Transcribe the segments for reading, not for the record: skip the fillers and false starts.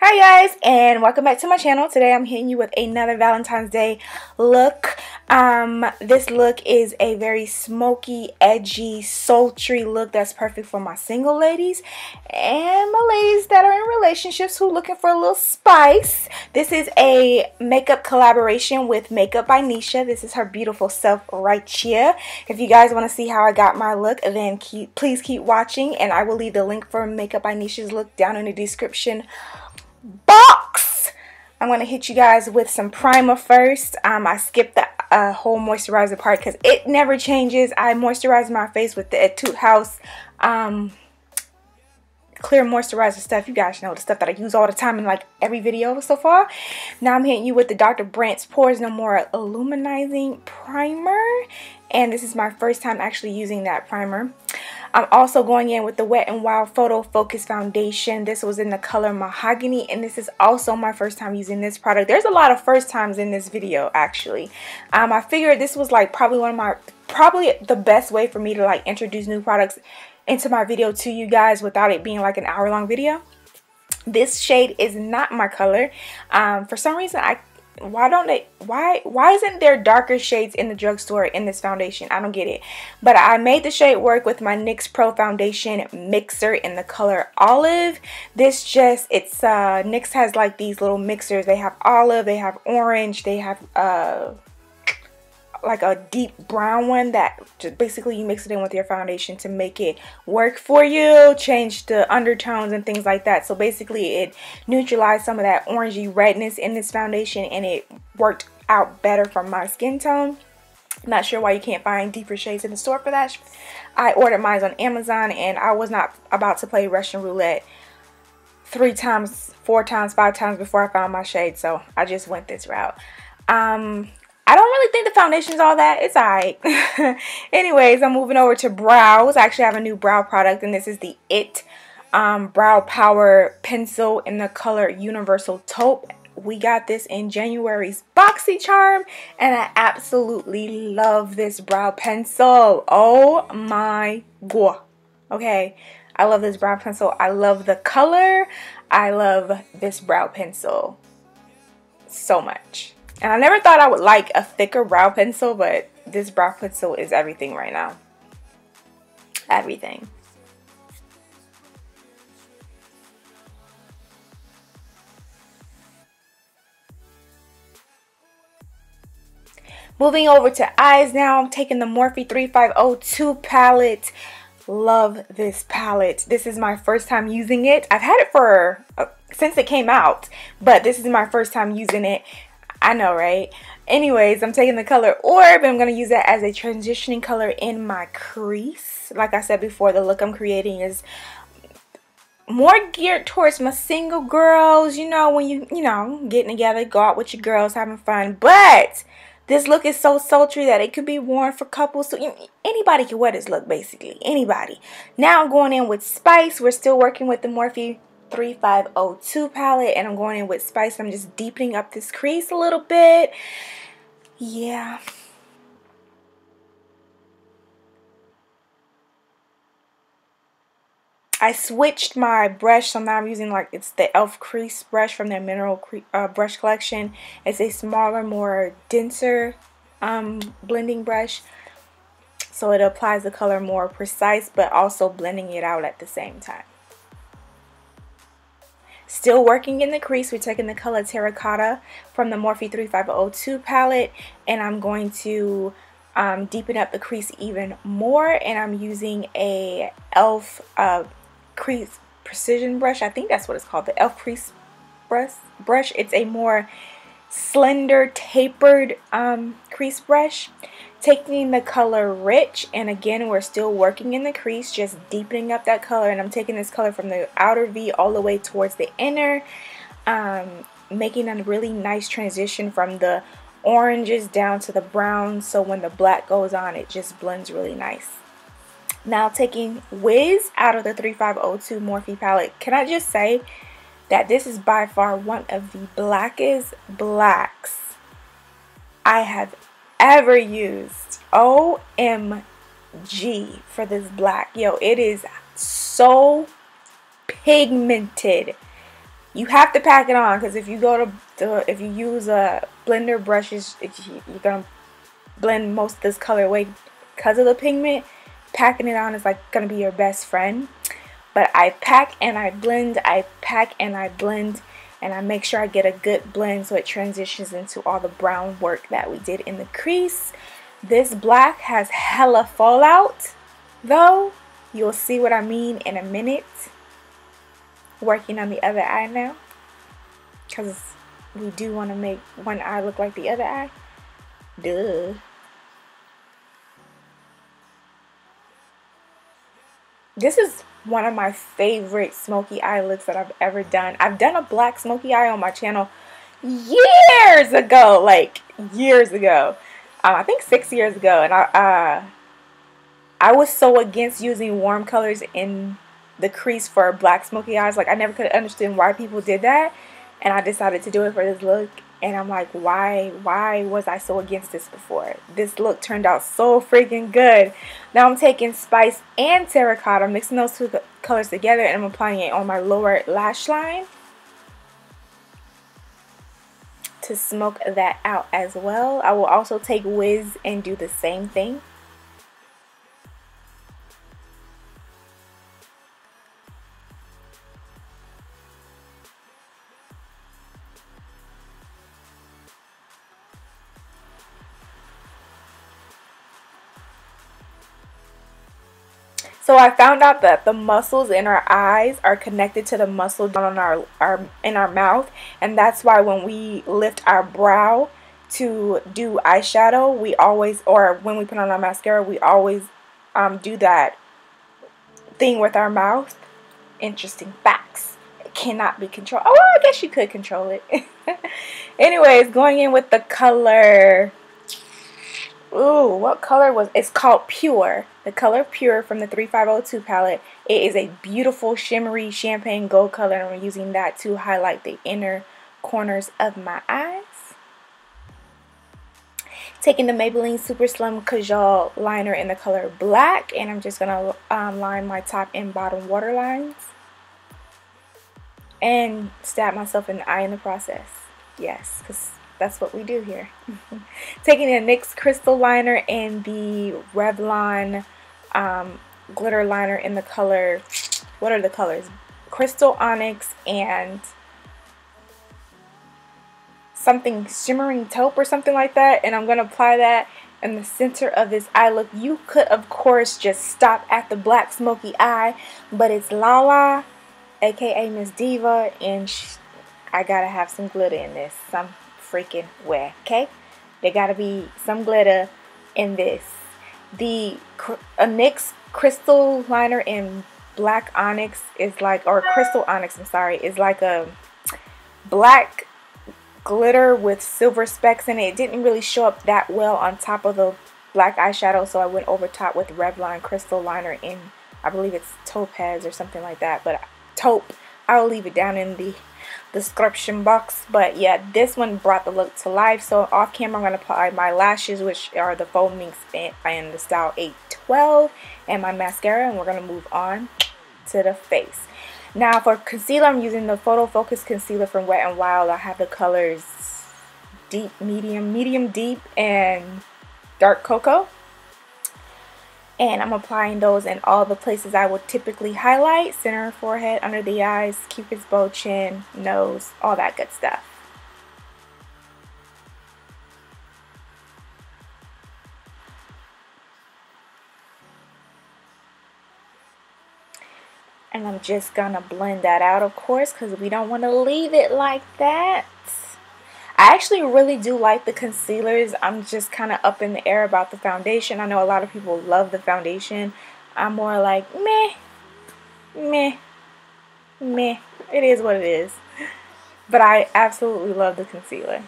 Hi guys, and welcome back to my channel. Today I'm hitting you with another Valentine's Day look. This look is a very smoky, edgy, sultry look that's perfect for my single ladies and my ladies that are in relationships who are looking for a little spice. This is a makeup collaboration with MakeupbyNesha. This is her beautiful self right here. If you guys want to see how I got my look, then please keep watching, and I will leave the link for MakeupbyNesha's look down in the description box. I'm going to hit you guys with some primer first. I skipped the whole moisturizer part because it never changes. I moisturize my face with the Etud House clear moisturizer stuff. You guys know the stuff that I use all the time in like every video so far. Now I'm hitting you with the Dr.Brandts Pores No More Illuminating primer, and this is my first time actually using that primer. I'm also going in with the Wet n Wild Photo Focus Foundation. This was in the color Mahogany, and this is also my first time using this product. There's a lot of first times in this video actually. I figured this was like probably the best way for me to like introduce new products into my video to you guys without it being like an hour-long video. This shade is not my color. For some reason why isn't there darker shades in the drugstore in this foundation? I don't get it. But I made the shade work with my NYX Pro Foundation mixer in the color Olive. NYX has like these little mixers. They have olive, they have orange, they have like a deep brown one that just basically you mix it in with your foundation to make it work for you, change the undertones and things like that. So basically it neutralized some of that orangey redness in this foundation, and it worked out better for my skin tone. Not sure why you can't find deeper shades in the store for that. I ordered mine on Amazon, and I was not about to play Russian roulette 3 times, 4 times, 5 times before I found my shade, so I just went this route. I don't really think the foundation's all that. It's alright. Anyways, I'm moving over to brows. I actually have a new brow product, and this is the IT Brow Power Pencil in the color Universal Taupe. We got this in January's BoxyCharm, and I absolutely love this brow pencil. Oh my god. Okay, I love this brow pencil. I love the color. I love this brow pencil so much. And I never thought I would like a thicker brow pencil, but this brow pencil is everything right now. Everything. Moving over to eyes now. I'm taking the Morphe 3502 palette. Love this palette. This is my first time using it. I've had it for since it came out, but this is my first time using it. I know, right? Anyways, I'm taking the color Orb, and I'm going to use that as a transitioning color in my crease. Like I said before, the look I'm creating is more geared towards my single girls. You know, when you getting together, go out with your girls, having fun. But this look is so sultry that it could be worn for couples. So anybody can wear this look, basically. Anybody. Now I'm going in with Spice. We're still working with the Morphe 3502 palette, and I'm going in with Spice. I'm just deepening up this crease a little bit. Yeah. I switched my brush, so now I'm using it's the e.l.f. crease brush from their mineral brush collection. It's a smaller, more denser blending brush, so it applies the color more precise, but also blending it out at the same time. Still working in the crease. We're taking the color Terracotta from the Morphe 3502 palette, and I'm going to deepen up the crease even more, and I'm using a e.l.f. crease precision brush. I think that's what it's called, the e.l.f. crease brush. It's a more slender, tapered crease brush. Taking the color Rich, and again we're still working in the crease, just deepening up that color, and I'm taking this color from the outer V all the way towards the inner, making a really nice transition from the oranges down to the browns, so when the black goes on it just blends really nice. Now taking Wiz out of the 3502 Morphe palette, can I just say that this is by far one of the blackest blacks I have ever used. OMG for this black. Yo, it is so pigmented. You have to pack it on, because if you go to if you use blender brushes, you're gonna blend most of this color away because of the pigment. Packing it on is like gonna be your best friend. But I pack and I blend, I pack and I blend, and I make sure I get a good blend so it transitions into all the brown work that we did in the crease. This black has hella fallout though. You'll see what I mean in a minute. Working on the other eye now, because we do want to make one eye look like the other eye. Duh. This is one of my favorite smoky eye looks that I've ever done. I've done a black smoky eye on my channel years ago, like years ago. I think 6 years ago, and I was so against using warm colors in the crease for black smoky eyes. Like, I never could understand why people did that, and I decided to do it for this look. And I'm like, why was I so against this before? This look turned out so freaking good. Now I'm taking Spice and Terracotta, mixing those two colors together, and I'm applying it on my lower lash line to smoke that out as well. I will also take Wiz and do the same thing. So I found out that the muscles in our eyes are connected to the muscle down on our mouth, and that's why when we lift our brow to do eyeshadow, we always, or when we put on our mascara, we always do that thing with our mouth. Interesting facts. It cannot be controlled. Oh, well, I guess you could control it. Anyways, going in with the color. Ooh, what color was it's called Pure. The color Pure from the 3502 palette. It is a beautiful shimmery champagne gold color, and I'm using that to highlight the inner corners of my eyes. Taking the Maybelline Super Slim Kajal liner in the color Black, and I'm just gonna line my top and bottom waterlines and stab myself in the eye in the process. Yes, because that's what we do here. Taking the NYX Crystal liner and the Revlon glitter liner in the color, what are the colors? Crystal Onyx and something shimmering taupe or something like that. And I'm going to apply that in the center of this eye look. You could, of course, just stop at the black smoky eye, but it's Lala, aka Miss Diva, and I gotta have some glitter in this some freaking way, okay? There gotta be some glitter in this. The NYX Crystal liner in Black Onyx is like, or Crystal Onyx, I'm sorry, is like a black glitter with silver specks in it. It didn't really show up that well on top of the black eyeshadow, so I went over top with Revlon Crystal liner in, I believe it's Topaz or something like that, but taupe. I'll leave it down in the description box. But yeah, this one brought the look to life. So off camera, I'm going to apply my lashes, which are the Faux Minx in the style 812, and my mascara, and we're going to move on to the face. Now for concealer, I'm using the Photo Focus concealer from Wet n Wild. I have the colors deep, medium deep, and dark cocoa. And I'm applying those in all the places I would typically highlight: center, forehead, under the eyes, Cupid's bow, chin, nose, all that good stuff. And I'm just gonna blend that out, of course, because we don't want to leave it like that. I actually really do like the concealers. I'm just kind of up in the air about the foundation. I know a lot of people love the foundation. I'm more like, meh, meh, meh. It is what it is. But I absolutely love the concealer.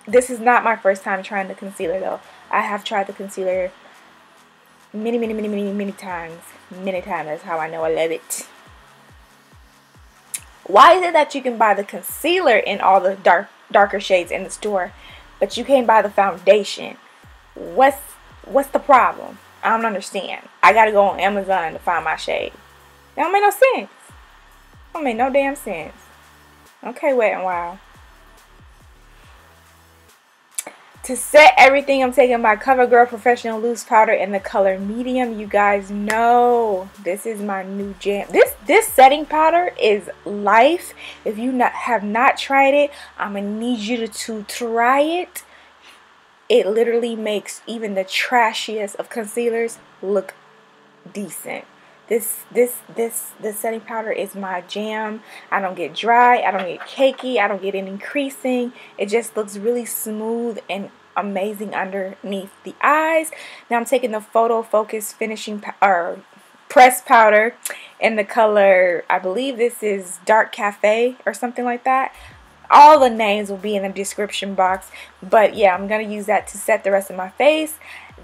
This is not my first time trying the concealer, though. I have tried the concealer many times. Many times. That's how I know I love it. Why is it that you can buy the concealer in all the darker shades in the store, but you can't buy the foundation? What's the problem? I don't understand. I gotta go on Amazon to find my shade. That don't make no sense. Don't make no damn sense. Okay, Wet n Wild. To set everything, I'm taking my CoverGirl Professional Loose Powder in the color medium. You guys know this is my new jam. This setting powder is life. If you have not tried it, I'm going to need you to try it. It literally makes even the trashiest of concealers look decent. This setting powder is my jam. I don't get dry, I don't get cakey, I don't get any creasing. It just looks really smooth and amazing underneath the eyes. Now I'm taking the Photo Focus finishing pressed powder in the color, I believe this is Dark Cafe or something like that. All the names will be in the description box, but yeah, I'm gonna use that to set the rest of my face.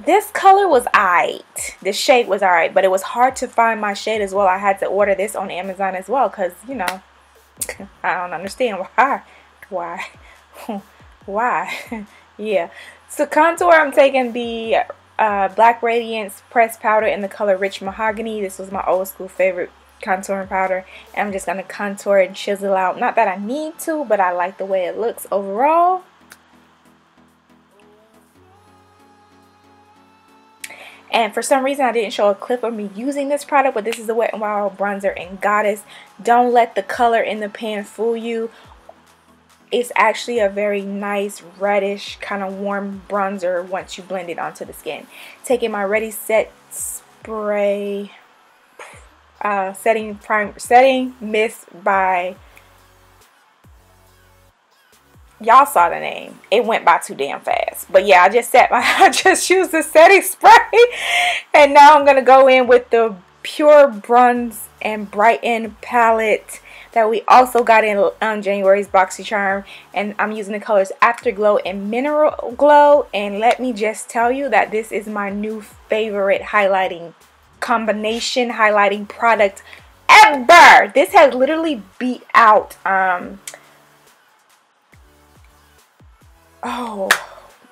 This color was alright. This shade was alright, but it was hard to find my shade as well. I had to order this on Amazon as well because, you know, I don't understand why. Yeah. So contour, I'm taking the Black Radiance pressed powder in the color Rich Mahogany. This was my old school favorite contouring powder, and I'm just going to contour and chisel out. Not that I need to, but I like the way it looks overall. And for some reason I didn't show a clip of me using this product, but this is the Wet n Wild bronzer in Goddess. Don't let the color in the pan fool you. It's actually a very nice reddish kind of warm bronzer once you blend it onto the skin. Taking my Ready Set spray setting mist by, y'all saw the name. It went by too damn fast. But yeah, I just used the setting spray. And now I'm gonna go in with the Pure Bronze and Brighten palette that we also got in January's BoxyCharm, and I'm using the colors Afterglow and Mineral Glow. And let me just tell you that this is my new favorite highlighting combination highlighting product ever. This has literally beat out oh,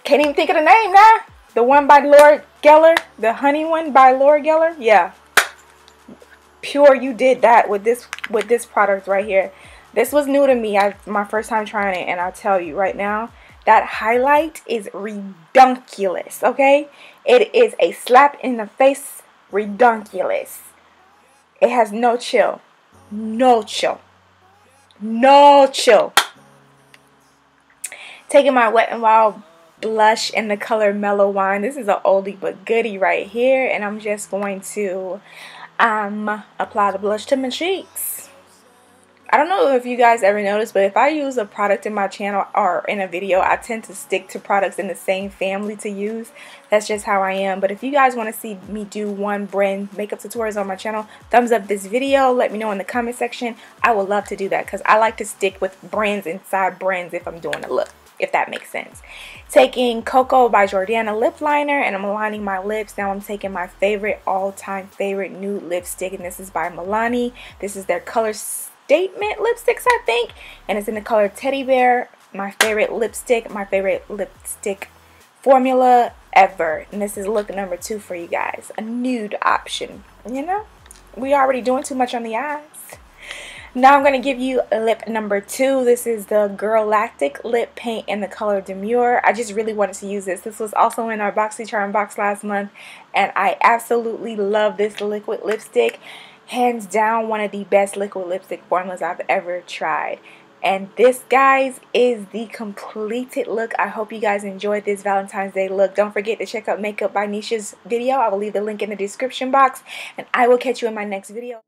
can't even think of the name now. The one by Laura Geller, the honey one by Laura Geller. Yeah, Pure, you did that with this product right here. This was new to me. My first time trying it, and I'll tell you right now, that highlight is redunculous. Okay, it is a slap in the face redunculous. It has no chill, no chill, no chill. Taking my Wet n Wild blush in the color Mellow Wine. This is an oldie but goodie right here, and I'm just going to apply the blush to my cheeks. I don't know if you guys ever noticed, but if I use a product in my channel or in a video, I tend to stick to products in the same family to use. That's just how I am. But if you guys want to see me do one brand makeup tutorials on my channel, thumbs up this video. Let me know in the comment section. I would love to do that because I like to stick with brands inside brands if I'm doing a look, if that makes sense. Taking Coco by Jordana lip liner, and I'm aligning my lips. Now I'm taking my favorite, all-time favorite nude lipstick, and this is by Milani. This is their Color Statement lipsticks, I think, and it's in the color Teddy Bear. My favorite lipstick formula ever, and this is look number 2 for you guys. A nude option, you know? We already doing too much on the eyes. Now I'm going to give you lip number 2. This is the Girl Lactic lip paint in the color Demure. I just really wanted to use this. This was also in our BoxyCharm box last month, and I absolutely love this liquid lipstick. Hands down, one of the best liquid lipstick formulas I've ever tried. And this, guys, is the completed look. I hope you guys enjoyed this Valentine's Day look. Don't forget to check out Makeup by Nesha's video. I will leave the link in the description box, and I will catch you in my next video.